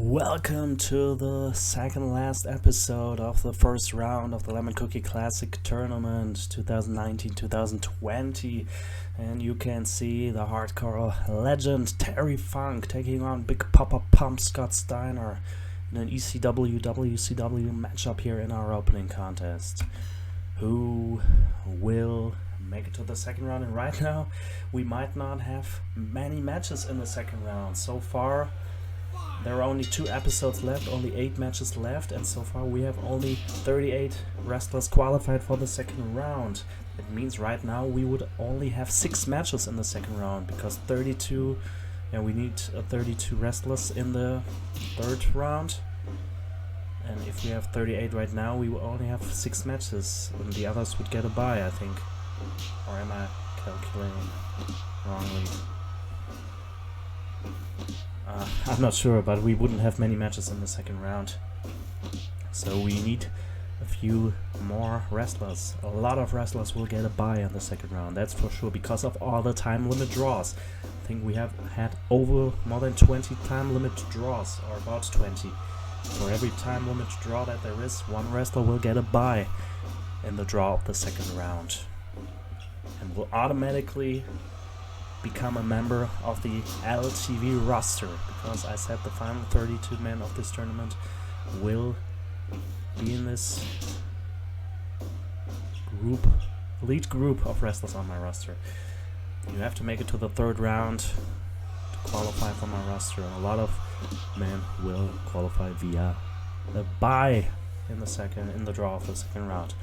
Welcome to the second last episode of the first round of the Lemoncookie Classic Tournament 2019-2020, and you can see the hardcore legend Terry Funk taking on Big Papa Pump Scott Steiner in an ECW WCW matchup here in our opening contest. Who will make it to the second round? And right now we might not have many matches in the second round. So far there are only 2 episodes left, only 8 matches left, and so far we have only 38 wrestlers qualified for the second round. It means right now we would only have 6 matches in the second round, because 32, we need 32 wrestlers in the third round. And if we have 38 right now, we will only have 6 matches, and the others would get a bye, I think. Or am I calculating wrongly? I'm not sure, but we wouldn't have many matches in the second round. So we need a few more wrestlers. A lot of wrestlers will get a bye in the second round, that's for sure, because of all the time limit draws. I think we have had over more than 20 time limit draws, or about 20. For every time limit draw that there is, one wrestler will get a bye in the draw of the second round, and will automatically become a member of the LTV roster, because I said the final 32 men of this tournament will be in this elite group of wrestlers on my roster. You have to make it to the third round to qualify for my roster, and a lot of men will qualify via a bye in the draw of the second round.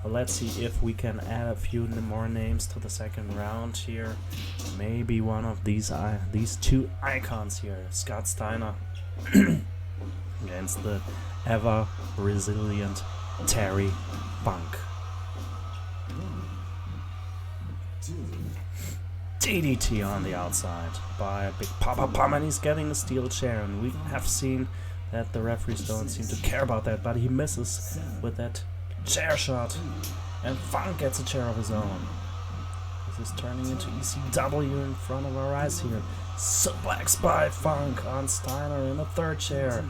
Let's see if we can add a few more names to the second round here. Maybe one of these 2 icons here, Scott Steiner against the ever resilient Terry Funk. DDT on the outside by Big Papa Pump, and he's getting a steel chair, and we have seen that the referees don't seem to care about that, but he misses with that chair shot, and Funk gets a chair of his own. This is turning into ECW in front of our eyes here. Suplex by Funk on Steiner in a third chair.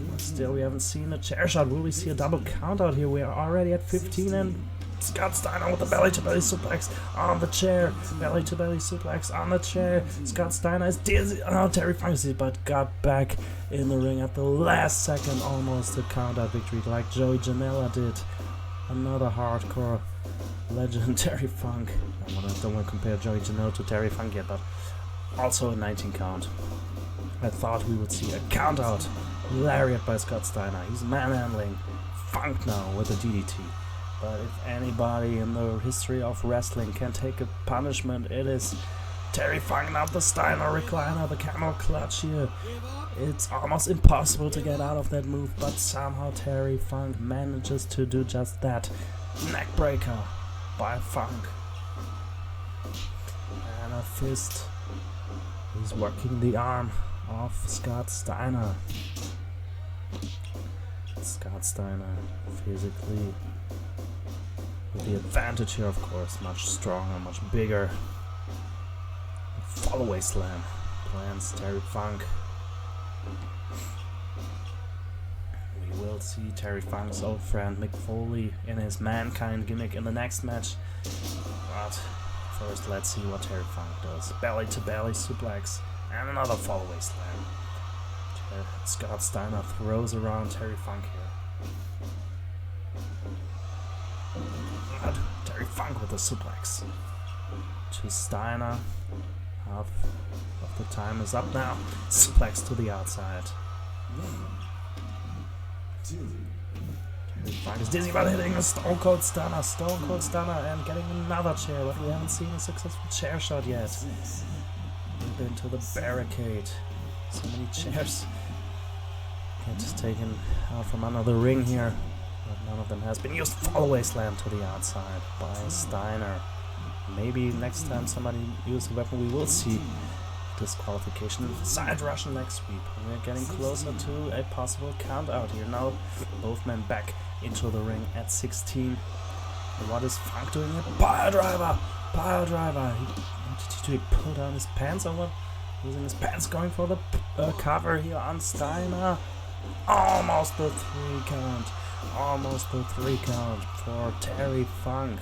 But still, we haven't seen a chair shot. Will we see a double count out here? We are already at 15, and Scott Steiner with the belly-to-belly suplex on the chair. Belly-to-belly suplex on the chair. Scott Steiner is dizzy. Oh, Terry Funk is, but got back in the ring at the last second. Almost a count-out victory like Joey Janela did. Another hardcore legend, Terry Funk. I don't want to compare Joey Janela to Terry Funk yet, but also a 19 count. I thought we would see a count-out. Lariat by Scott Steiner. He's manhandling Funk now with a DDT. But if anybody in the history of wrestling can take a punishment, it is Terry Funk. Now the Steiner recliner, the camel clutch here. It's almost impossible to get out of that move, but somehow Terry Funk manages to do just that. Neckbreaker by Funk. And a fist. He's working the arm of Scott Steiner. Scott Steiner physically with the advantage here, of course, much stronger, much bigger. Fallaway slam plans Terry Funk. We will see Terry Funk's old friend Mick Foley in his Mankind gimmick in the next match. But first, let's see what Terry Funk does. Belly to belly suplex and another fallaway slam. Scott Steiner throws around Terry Funk here. Terry Funk with a suplex to Steiner. Half of the time is up now. Suplex to the outside. Terry Funk is dizzy, but hitting a Stone Cold Stunner, and getting another chair, but we haven't seen a successful chair shot yet. We've been to the barricade. So many chairs get taken out from under the ring here, but none of them has been used. Fallaway slam to the outside by Steiner. Maybe next time somebody uses a weapon, we will see disqualification. Side Russian leg sweep. We're getting closer to a possible count out here. Now both men back into the ring at 16. And what is Funk doing here? Pile driver! Did he pull down his pants or what? Losing his pants, going for the cover here on Steiner. Almost the 3 count. Almost the 3 count for Terry Funk.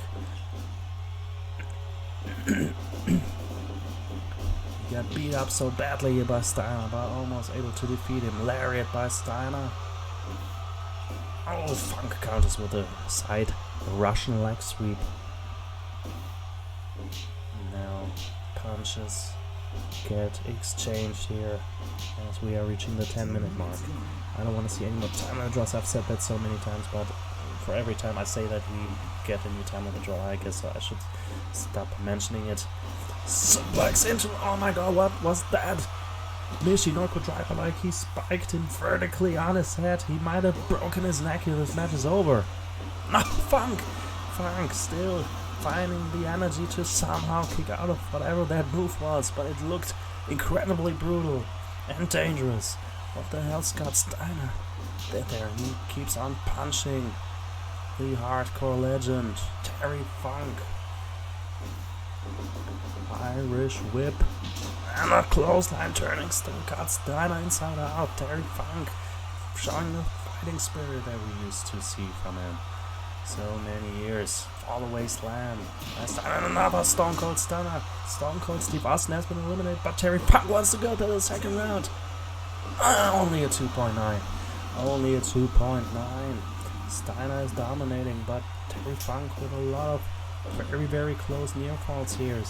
He got beat up so badly here by Steiner, but almost able to defeat him. Lariat by Steiner. Oh, Funk counters with a side Russian leg sweep. Now punches get exchanged here as we are reaching the 10-minute mark. I don't want to see any more time limit draws. I've said that so many times, but for every time I say that we get a new time limit draw, I guess I should stop mentioning it. Suplex into, oh my god, what was that? Michinoku driver, like he spiked him vertically on his head. He might have broken his neck here. This match is over. No, Funk still finding the energy to somehow kick out of whatever that move was, but it looked incredibly brutal and dangerous. What the hell, Scott Steiner did there? He keeps on punching the hardcore legend, Terry Funk. Irish whip and a clothesline turning still got Steiner inside out. Terry Funk showing the fighting spirit that we used to see from him so many years. Fall away slam. And another Stone Cold Stunner. Stone Cold Steve Austin has been eliminated, but Terry Funk wants to go to the second round. Only a 2.9. Only a 2.9. Steiner is dominating, but Terry Funk with a lot of very, very close near falls here.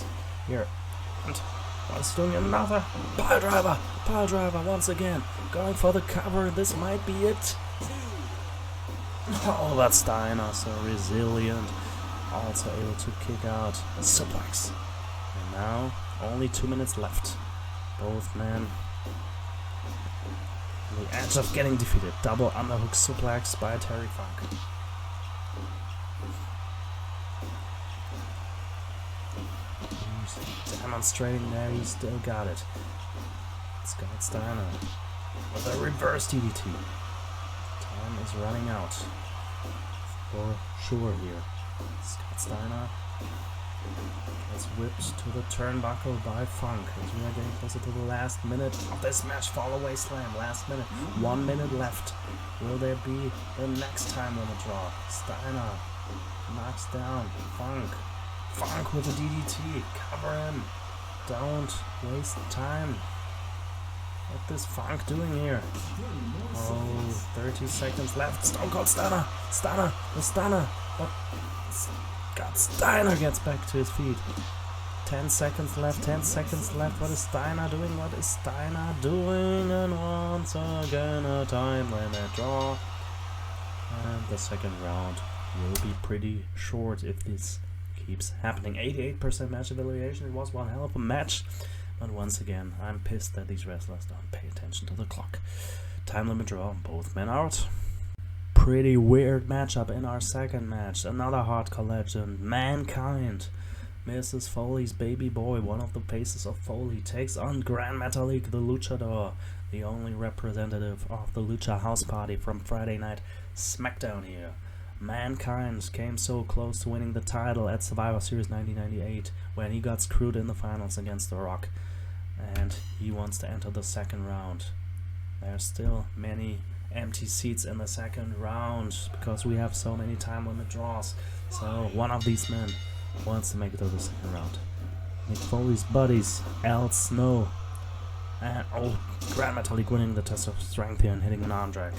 And what's doing another pile driver once again, going for the cover. This might be it. Oh, but Steiner so resilient, also able to kick out a suplex. And now only 2 minutes left. Both men on the edge of getting defeated. Double underhook suplex by Terry Funk. Demonstrating there, he still got it. Scott Steiner with a reverse DDT. Time is running out for sure here. Scott Steiner gets whipped to the turnbuckle by Funk as we are getting closer to the last minute of this match. Fall away slam, last minute, 1 minute left. Will there be the next time limit draw? Steiner knocks down Funk. Funk with a DDT, cover him. Don't waste time. What is Funk doing here? Oh, 30 seconds left. Stone Cold Steiner. The Steiner. But Scott Steiner gets back to his feet. 10 seconds left. What is Steiner doing? And once again a time limit draw. And the second round will be pretty short if this keeps happening. 88% match evaluation. It was one hell of a match. But once again, I'm pissed that these wrestlers don't pay attention to the clock. Time limit draw, both men out. Pretty weird matchup in our second match. Another hardcore legend, Mankind. Mrs. Foley's baby boy, one of the faces of Foley, takes on Gran Metalik, the luchador, the only representative of the Lucha House Party from Friday Night SmackDown here. Mankind came so close to winning the title at Survivor Series 1998 when he got screwed in the finals against The Rock, and he wants to enter the second round. There's still many empty seats in the second round because we have so many time limit draws, so one of these men wants to make it to the second round. Mick Foley's buddies, Al Snow and Gran Metalik winning the test of strength here and hitting an arm drag.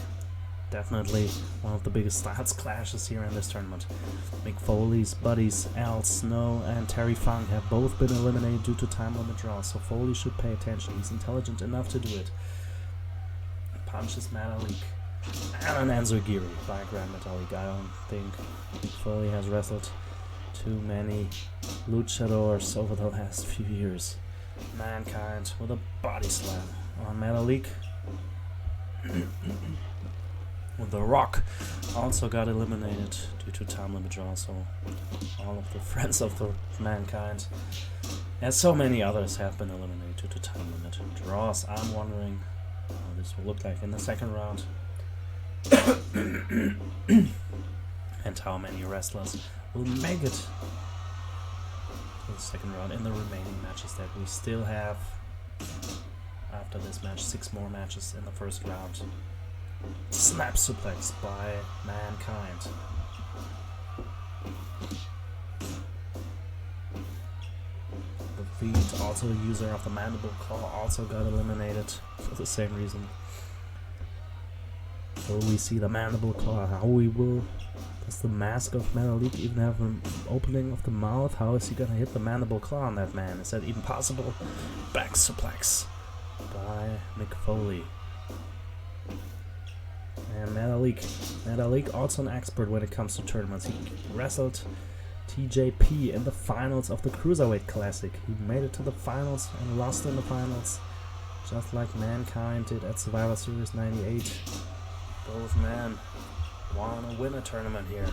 Definitely one of the biggest styles clashes here in this tournament. Mick Foley's buddies Al Snow and Terry Funk have both been eliminated due to time limit draws, so Foley should pay attention. He's intelligent enough to do it. Punches Metalik and an Enziguri by Gran Metalik. I don't think Mick Foley has wrestled too many luchadors over the last few years. Mankind with a body slam on Metalik. The Rock also got eliminated due to time limit draw, so all of the friends of the Mankind and so many others have been eliminated due to time limit draws. I'm wondering how this will look like in the second round and how many wrestlers will make it to the second round in the remaining matches that we still have After this match, 6 more matches in the first round. Snap suplex by Mankind. The Fiend, also a user of the Mandible Claw, also got eliminated for the same reason. Will we see the Mandible Claw? How we will? Does the mask of Metalik even have an opening of the mouth? How is he gonna hit the Mandible Claw on that man? Is that even possible? Back suplex by Mick Foley. And Metalik also an expert when it comes to tournaments. He wrestled TJP in the finals of the Cruiserweight Classic. He made it to the finals and lost in the finals, just like Mankind did at Survivor Series 98. Both men want to win a tournament here.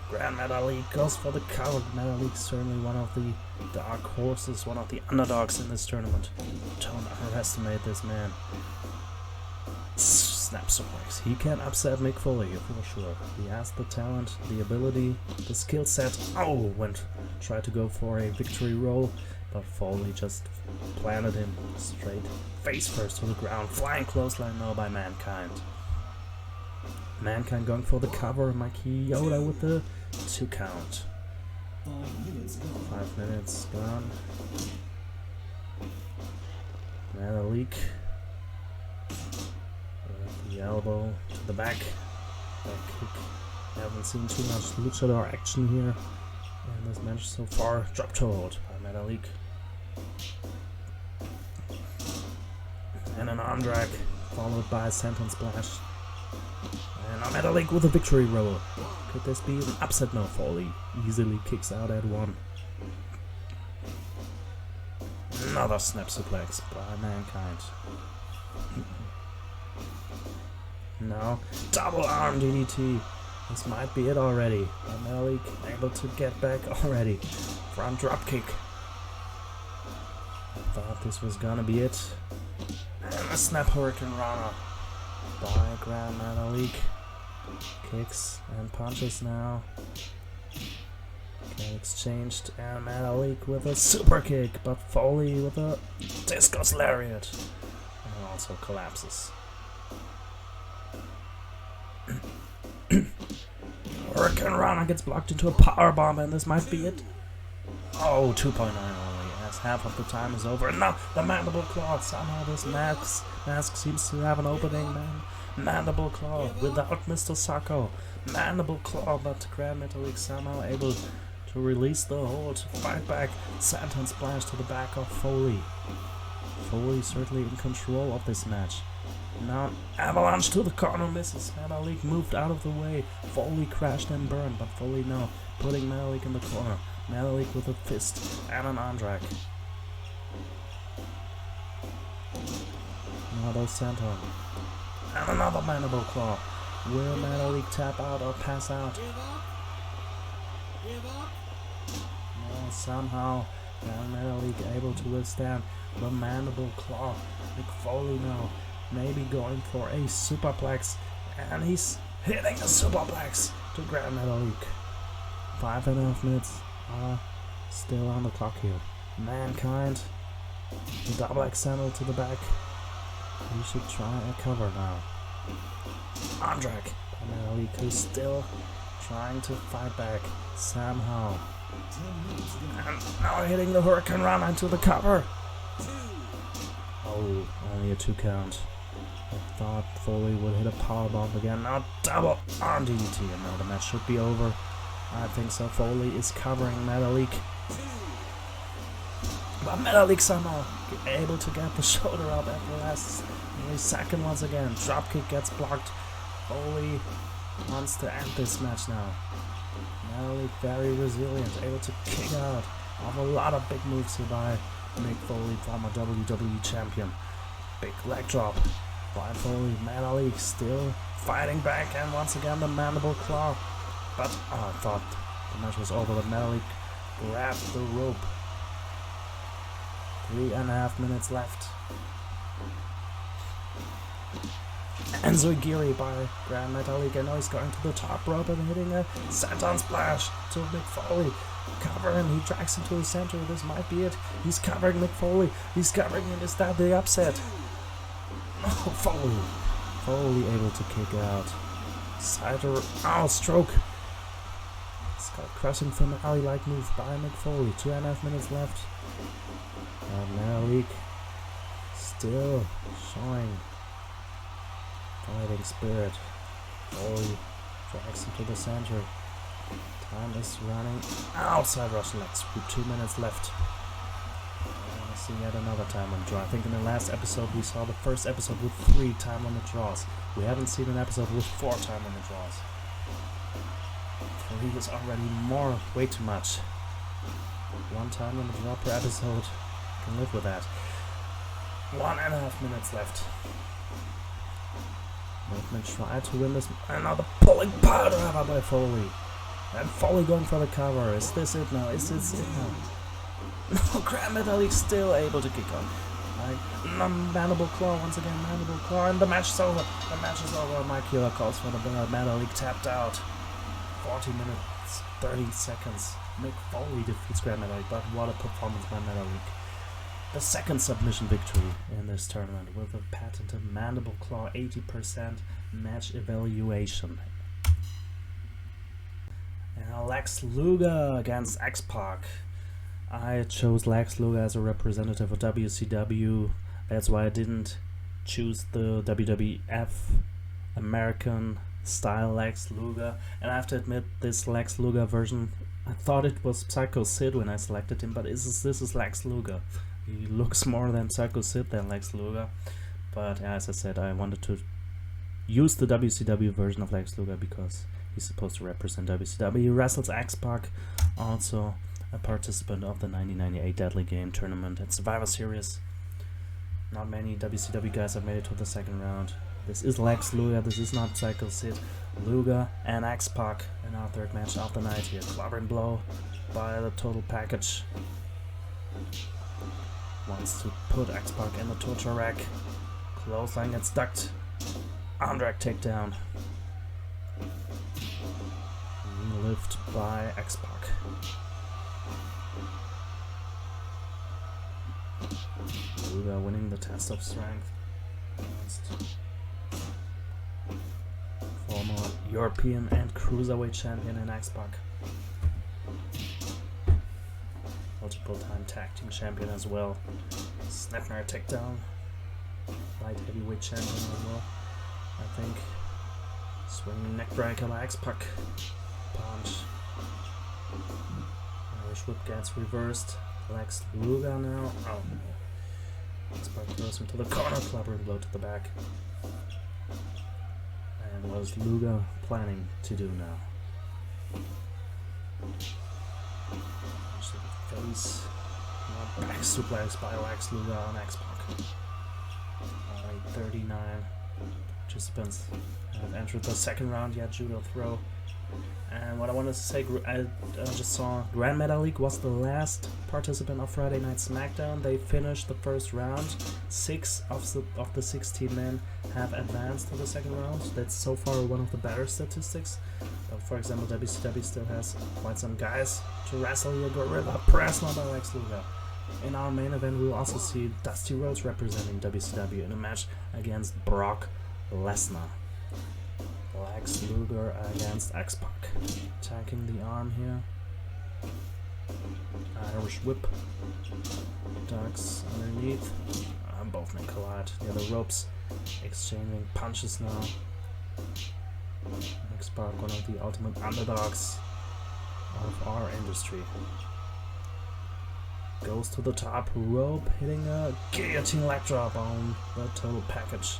Gran Metalik goes for the cover. Metalik's certainly one of the dark horses, one of the underdogs in this tournament. Don't underestimate this man. Snap suplex. He can upset Mick Foley for sure. He has the talent, the ability, the skill set. Oh, tried to go for a victory roll, but Foley just planted him straight face first to the ground. Flying clothesline now by Mankind. Mankind going for the cover. Mikey Yoda with the 2 count. 5 minutes gone. Metalik. The elbow to the back. Back kick. Haven't seen too much luchador action here in this match so far. Drop toe hold by Metalik. And an arm drag followed by a senton splash. And Metalik with a victory roll. Could this be an upset? No, Foley easily kicks out at 1. Another snap suplex by Mankind. Now, double arm DDT. This might be it already. Metalik able to get back already. Front drop kick. I thought this was gonna be it. And a snap Hurricane Rana by Gran Metalik. Kicks and punches now. Okay, exchanged, and Metalik with a super kick, but Foley with a discus lariat. And also collapses. Hurricane Rana gets blocked into a powerbomb, and this might be it. Oh, 2.9 only, as half of the time is over. And now the Mandible Claw. Somehow this mask seems to have an opening, man. Mandible Claw without Mr. Sacco. Mandible Claw, but Gran Metalik somehow able to release the hold, fight back. Senton splash to the back of Foley. Foley certainly in control of this match. Now avalanche to the corner, misses. Metalik moved out of the way. Foley crashed and burned, but Foley now putting Metalik in the corner. Metalik with a fist and an arm drag. Another senton. And another Mandible Claw. Will Metalik tap out or pass out? No, somehow Metalik able to withstand the Mandible Claw. Mick Foley now maybe going for a superplex, and he's hitting a superplex to Gran Metalik. 5.5 minutes are still on the clock here. Mankind, the double XL to the back. He should try a cover now. Arm drag. Metalik who's still trying to fight back somehow. And now hitting the Hurricane Rana into the cover. Oh, only a 2 count. I thought Foley would hit a powerbomb again. Now double arm DDT, and now the match should be over. I think so. Foley is covering Metalik. But Metalik somehow able to get the shoulder up at the last second once again. Dropkick gets blocked. Foley wants to end this match now. Metalik very resilient, able to kick out of a lot of big moves here by Mick Foley, former WWE champion. Big leg drop by Foley. Metalik still fighting back, and once again the Mandible Claw. But I thought the match was over, but Metalik grabbed the rope. 3.5 minutes left. Enziguri by Gran Metalik, and now he's going to the top rope and hitting a senton splash to Mick Foley. Cover him, he drags him to the center. This might be it. He's covering Mick Foley. He's covering him. Is that the upset? Oh, Foley able to kick out. Cider. Oh, stroke. Scott crossing from an alley-like move by Mick Foley. 2.5 minutes left. And Metalik still showing fighting spirit. Foley drags him to the center. Time is running. Outside Russian leg sweep. 2 minutes left. I see yet another time limit draw. I think in the last episode we saw the first episode with 3 time limit draws. We haven't seen an episode with 4 time limit draws. 3 is already way too much. 1 time limit draw per episode. Can live with that. 1.5 minutes left. Movement tried to win this. Another pulling power driver by Foley. And Foley going for the cover. Is this it now? Is this it now? No, Gran Metalik still able to kick on. Mandible Claw once again. Mandible Claw, and the match is over. The match is over. Mike Healer calls for the bell. Metalik tapped out. 40 minutes, 30 seconds. Mick Foley defeats Gran Metalik, but what a performance by Metalik. The second submission victory in this tournament with a patented Mandible Claw 80% match evaluation. And Lex Luger against X-Pac. I chose Lex Luger as a representative of WCW. That's why I didn't choose the WWF American style Lex Luger. And I have to admit, this Lex Luger version, I thought it was Psycho Sid when I selected him, but this is Lex Luger. He looks more than Psycho Sid than Lex Luger. But as I said, I wanted to use the WCW version of Lex Luger because he's supposed to represent WCW. He wrestles X-Pac, also a participant of the 1998 Deadly Game tournament and Survivor Series. Not many WCW guys have made it to the second round. This is Lex Luger, this is not Psycho Sid. Luger and X-Pac in our third match of the night here. Clobbering blow by the total package. Wants to put X-Pac in the torture rack. Clothesline gets ducked. Arm drag takedown. Lift by X-Pac. Luger winning the test of strength against former European and Cruiserweight champion in X-Pac. Multiple time tag team champion as well. Snapmare takedown. Light heavyweight champion as well. I think. Swinging neck breaker by X-Pac. Punch. Irish whip gets reversed. Lex Luger now. Oh no. X-Pac throws him to the corner. Clobbering blow to the back. And what is Luger planning to do now? Face. Back suplex by Lex Luger on X-Pac. Only 39 participants have entered the second round yet. Judo throw. And what I wanted to say, I just saw Gran Metalik was the last participant of Friday Night SmackDown. They finished the first round. 6 of the 16 men have advanced to the second round. That's so far one of the better statistics. For example, WCW still has quite some guys to wrestle here. Gorilla Press by Lex Luger. In our main event, we'll also see Dusty Rhodes representing WCW in a match against Brock Lesnar. Lex Luger against X-Pac. Attacking the arm here. Irish whip. Ducks underneath. Both men collide near the ropes. Exchanging punches now. X-Pac, one of the ultimate underdogs of our industry. Goes to the top rope, hitting a guillotine leg drop on the total package.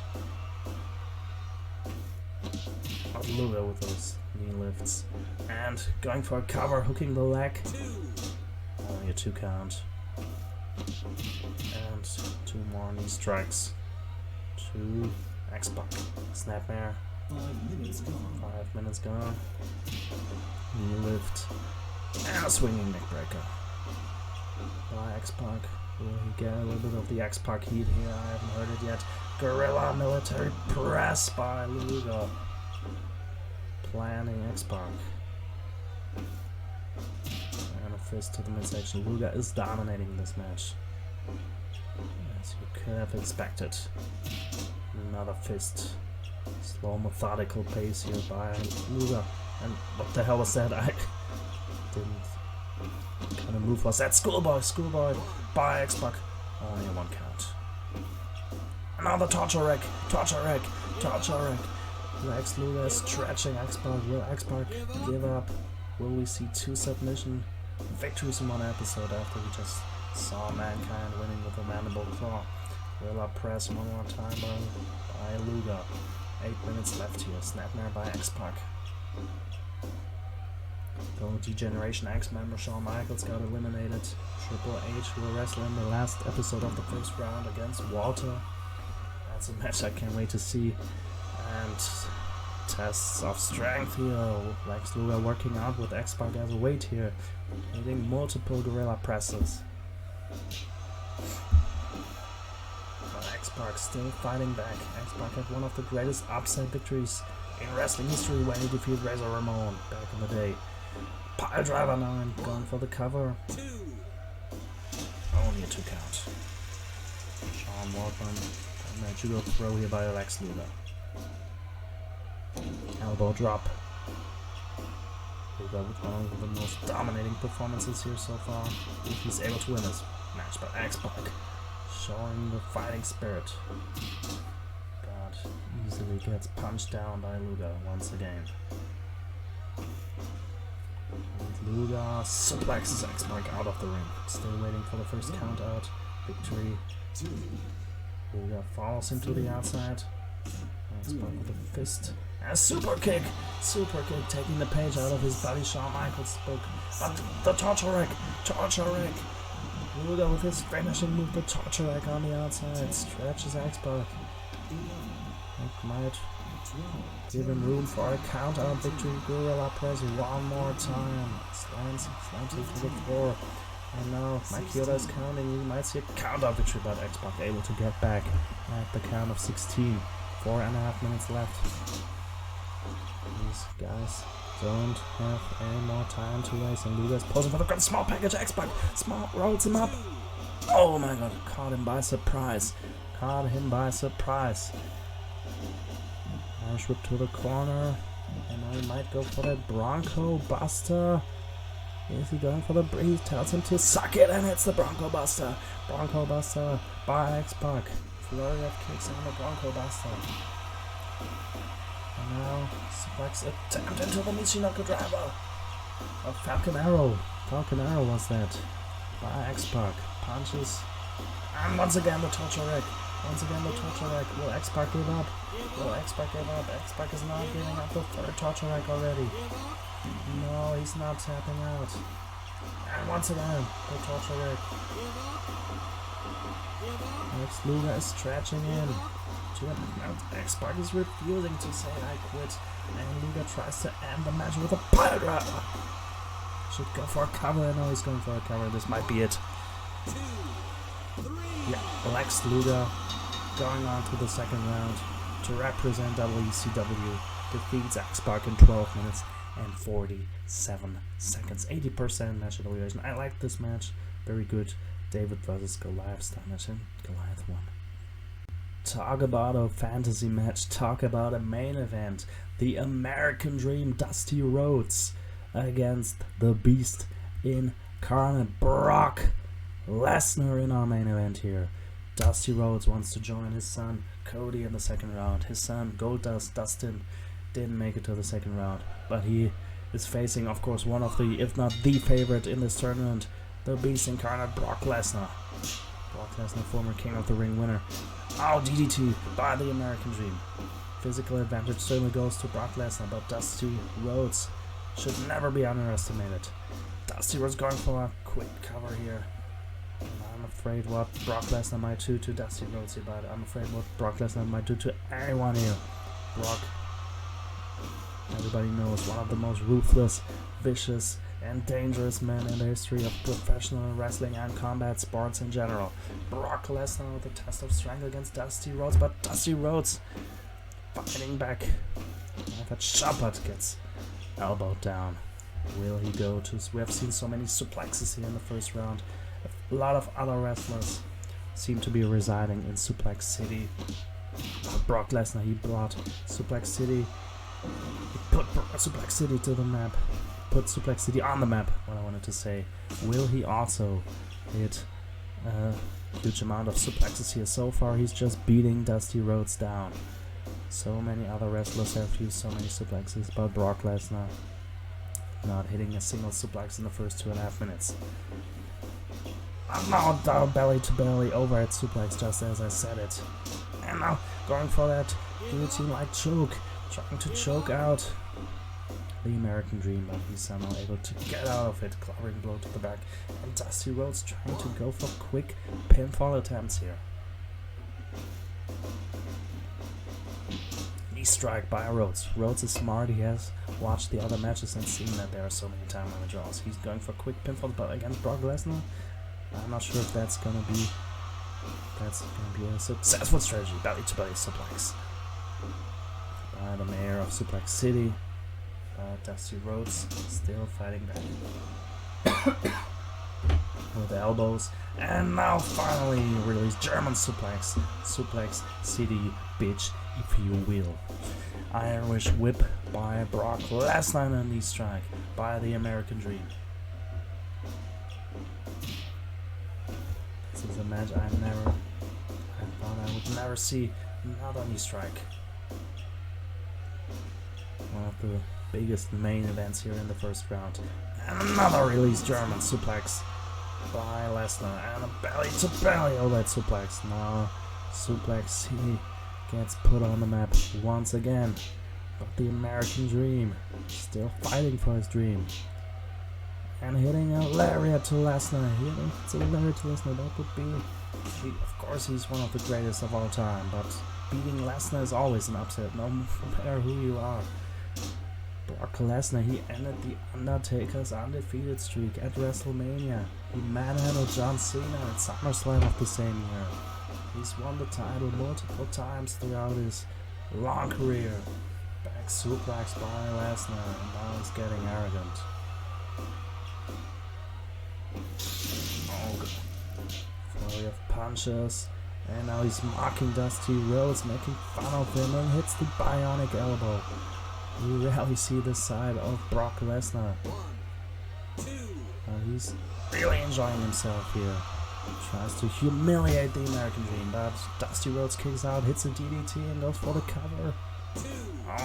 Luger with those knee lifts. And going for a cover, hooking the leg. Only a 2 count. And 2 more knee strikes to X-Pac. Snapmare. 5 minutes gone. Knee lift. And a swinging neck breaker by X-Pac. Will he get a little bit of the X-Pac heat here? I haven't heard it yet. Gorilla military press by Luger. Planning X-Pac. And a fist to the midsection. Luger is dominating this match, as you could have expected. Another fist. Slow, methodical pace here by Luger. And what the hell was that? I didn't. What kind of move was that? Schoolboy by X-Pac. Only a 1 count. Another torture rack. Lex Luger is stretching X-Pac. Will X-Pac give up? Will we see 2 submission victories in 1 episode after we just saw Mankind winning with a mandible claw? Gorilla press one more time by Luger. 8 minutes left here. Snapmare by X-Pac. The Degeneration X member Shawn Michaels got eliminated. Triple H will wrestle in the last episode of the first round against Walter. That's a match I can't wait to see. And tests of strength here. Lex Luger working out with X-Pac as a weight here, hitting multiple gorilla presses. But X-Pac still fighting back. X-Pac had one of the greatest upset victories in wrestling history when he defeated Razor Ramon back in the day. Pile driver now and going for the cover. Only a 2 count. Sean Waltman and a judo throw here by Lex Luger. Elbow drop. Luger with one of the most dominating performances here so far. If he's able to win this match, but X-Pac showing the fighting spirit. But easily gets punched down by Luger once again. And Luger suplexes X-Pac out of the ring. Still waiting for the first count out. Victory. Luger falls him to the outside. X-Pac with a fist. And a super kick taking the page out of his buddy Shawn Michaels' book. But the torture rack. Luger with his finishing move, the torture rack on the outside. Stretches X-Pac. It might give him room for a count out victory. Gorilla press one more time. Slams him to the floor. And now Mike Yoda is counting. We might see a count out victory, but X-Pac able to get back at the count of 16. 4.5 minutes left. These guys don't have any more time to waste, and Luger's posing for the small package. X-Pac rolls him up. Oh my god, caught him by surprise. Irish whip to the corner, and now he might go for that Bronco Buster. Is he going for the break? He tells him to suck it, and it's the Bronco Buster. Bronco Buster by X-Pac. Flurry of kicks on the Bronco Buster. And now Spike's attempt into the Michinoku driver. A Falcon Arrow. Was that. By X-Pac. Punches. And once again the torture rack. Will X-Pac give up? X-Pac is not giving up the 3rd torture rack already. No, he's not tapping out. And once again, the torture rack. Lex Luger is stretching in. X-Pac is refusing to say I quit. And Luger tries to end the match with a pile driver. Should go for a cover. No, he's going for a cover. This might be it. Yeah, Lex Luger going on to the 2nd round to represent WCW. Defeats X-Pac in 12 minutes and 47 seconds. 80% match evaluation. I like this match. Very good. David versus Goliath style match, and Goliath won. Talk about a fantasy match. Talk about a main event. The American Dream, Dusty Rhodes against the Beast incarnate, Brock Lesnar, in our main event here. Dusty Rhodes wants to join his son Cody in the 2nd round. His son Goldust Dustin didn't make it to the 2nd round, but he is facing, of course, one of the, if not the favorite in this tournament, the Beast incarnate, Brock Lesnar. Brock Lesnar, former King of the Ring winner. Oh, DDT by the American Dream. Physical advantage certainly goes to Brock Lesnar, but Dusty Rhodes should never be underestimated. Dusty Rhodes going for a quick cover here. And I'm afraid what Brock Lesnar might do to Dusty Rhodes here, but I'm afraid what Brock Lesnar might do to anyone here. Brock, everybody knows, one of the most ruthless, vicious, and dangerous man in the history of professional wrestling and combat sports in general. Brock Lesnar with a test of strength against Dusty Rhodes, but Dusty Rhodes fighting back. That Shabbat gets elbowed down. Will he go to... We have seen so many suplexes here in the first round. A lot of other wrestlers seem to be residing in Suplex City. Brock Lesnar, he brought Suplex City. He put Suplex City to the map. Put Suplex City on the map, what I wanted to say. Will he also hit a huge amount of suplexes here? So far, he's just beating Dusty Rhodes down. So many other wrestlers have used so many suplexes, but Brock Lesnar not hitting a single suplex in the first 2.5 minutes. And now down belly to belly overhead suplex, just as I said it. And now going for that guillotine-like choke, trying to choke out the American Dream, but he's somehow able to get out of it. Clobbering blow to the back, and Dusty Rhodes trying to go for quick pinfall attempts here. Knee strike by Rhodes. Rhodes is smart. He has watched the other matches and seen that there are so many time limit draws. He's going for quick pinfall, but against Brock Lesnar, I'm not sure if that's gonna be a successful strategy. Belly to belly suplex by the mayor of Suplex City. Dusty Rhodes still fighting back with elbows, and now finally release German suplex. Suplex City, bitch, if you will. Irish whip by Brock Lesnar, and a knee strike by the American Dream. This is a match I thought I would never see another knee strike. One of the biggest main events here in the first round. And another release German suplex by Lesnar, and a belly to belly overhead suplex. Now Suplex City gets put on the map once again, but the American Dream still fighting for his dream. And hitting a lariat to Lesnar. It's a lariat to Lesnar. That would be... of course, he's one of the greatest of all time, but beating Lesnar is always an upset, no matter who you are. Brock Lesnar, he ended the Undertaker's undefeated streak at WrestleMania. He manhandled John Cena at SummerSlam of the same year. He's won the title multiple times throughout his long career. Back suplex by Lesnar, and now he's getting arrogant. Oh, good. Flurry of punches, and now he's mocking Dusty Rhodes, making fun of him, and hits the bionic elbow. We rarely see this side of Brock Lesnar. He's really enjoying himself here. Tries to humiliate the American Dream, but Dusty Rhodes kicks out, hits a DDT, and goes for the cover.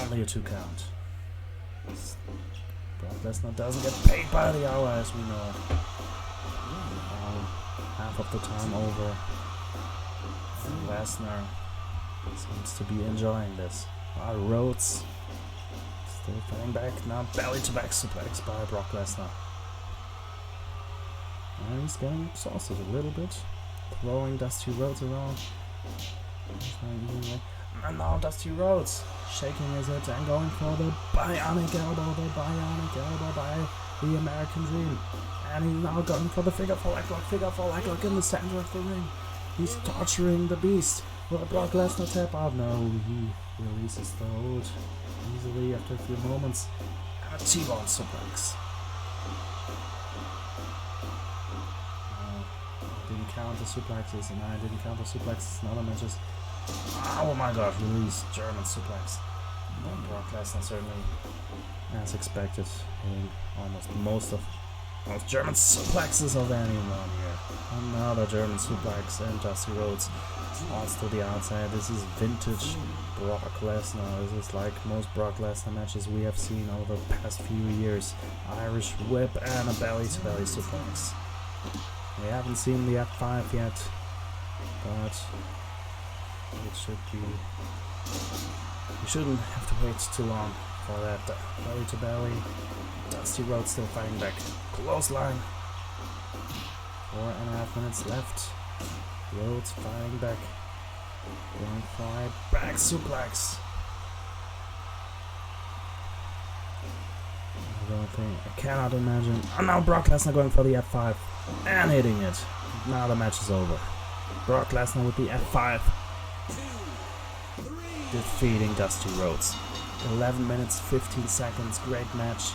Only a 2 count. Brock Lesnar doesn't get paid by the hour, as we know. Half of the time over. And Lesnar seems to be enjoying this. Rhodes still fighting back, now belly to back suplex by Brock Lesnar. And he's getting exhausted a little bit, throwing Dusty Rhodes around. And now Dusty Rhodes shaking his head and going for the bionic elbow by the American Dream. And he's now going for the figure four leg lock in the center of the ring. He's torturing the beast. Will Brock Lesnar tap out? No, he releases the hold easily after a few moments. And a T-bone suplex. Didn't count the suplexes, and I didn't count the suplexes in other matches. Oh my god, release German suplex. Brock Lesnar certainly, as expected, hitting almost most German suplexes of anyone here. Another German suplex, and Dusty Rhodes odds to the outside. This is vintage Brock Lesnar. This is like most Brock Lesnar matches we have seen over the past few years. Irish whip and a belly-to-belly suplex. We haven't seen the F5 yet, but it should be... You shouldn't have to wait too long for that belly-to-belly. Dusty Rhodes still fighting back. Clothesline. 4.5 minutes left. Rhodes fighting back. Going for a back suplex. I cannot imagine. And now Brock Lesnar going for the F5 and hitting it. Now the match is over. Brock Lesnar with the F5. Defeating Dusty Rhodes. 11 minutes, 15 seconds. Great match.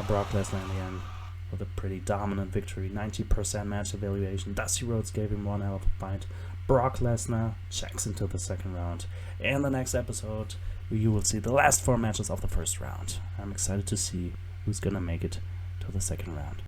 Brock Lesnar in the end with a pretty dominant victory. 90% match evaluation. Dusty Rhodes gave him one hell of a fight. Brock Lesnar checks into the second round. In the next episode, you will see the last 4 matches of the first round. I'm excited to see who's gonna make it to the second round.